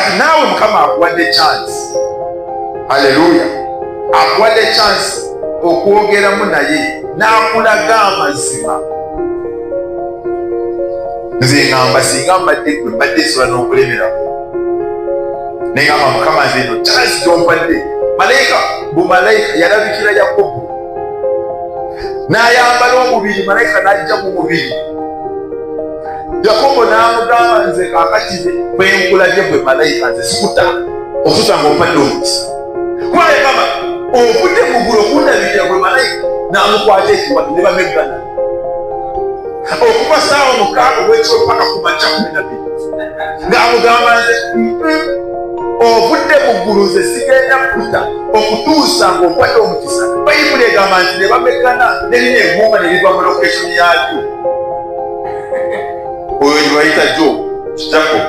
kati naawe Mukama akuwadde chance. Haleluya. Akuwadde chance okwogeramu naye n'akulaga amazima. Nze ngamba singa mbadde nsobola n'okulemerako naye ngamba Mukama nze eno chance gy'ompadde. Malayika bumalayika yalabikira Yakobo n'ayambala omubiri, malayika n'ajja mu mubiri. Yakobo n'amugamba nze kaakati bwe nkulabye gwe malayika nze sikuta osusa ng'ompadde omukisa. Kuba yagamba ovudde mu ggulu okundabirira gwe malayika, n'amukwata ekiwatu ne bameggana okuva ssaawa 6 olw'ekiro paka ku makya 12 ng'amugamba nze ovudde mu ggulu nze sigenda kuta okutuusa ng'okwadde omukisa. Bayibuli egamba nti ne bameggana nerina eŋŋoma ne liva mu location yalyo. Oyo gye bayita Jobu, Jacob.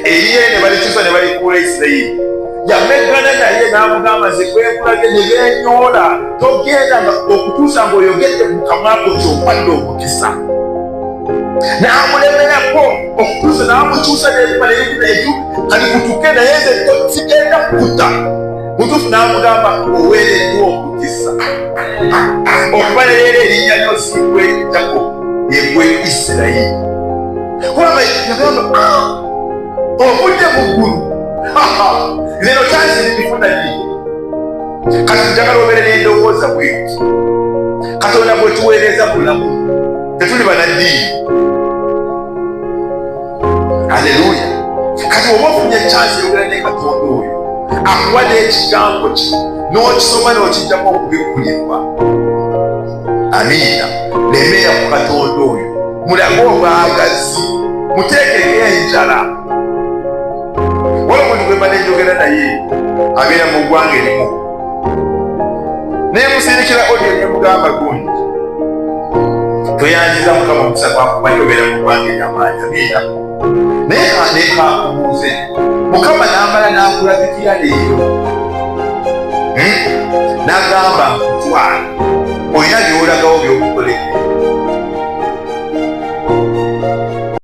Eriye ne balikyusa ne balikuula Isirayiri. Yameggana naye n'amugamba nze kwekulage ne beenyoola togenda okutuusa ng'oyogedde mu kamwa ko ky'okwadde omukisa. N'amulemerako okutuusa n'amukyusa n'ebima n'ebiju kalikutuke naye nze sigenda kukuta. Mutuufu n'amugamba oweereddwa omukisa. Okuba ne leero erinnya lyo si gwe Jacob, ye gwe Isirayiri. Kulaba yagamba ovudde mu ggulu. Lero chansi nifuna nini? Kati njagala obeere n'endowooza bw'eti. Katonda bwe tuweereza bulamu tetuli banaddiini. Haleluya. Kati oba ofunye chansi eyogera ne Katonda oyo akuwadde ekigambo kye n'okisoma n'okijjamu okubikkulirwa. Amiina. Lemeera ku Katonda oyo, mulage obwagazi, muteekeko enjala. Waliwo omuntu gwe mba nenjogera naye abeera mu ggwanga erimu naye musindikira olyo nemugamba gundi tweyanjiza Mukama omukisa gwakumanyi obeera mu ggwanga eryamaanyi. Amiina. Naye kanekubuuze, Mukama n'amala n'akulabikira leero n'agamba nkutwala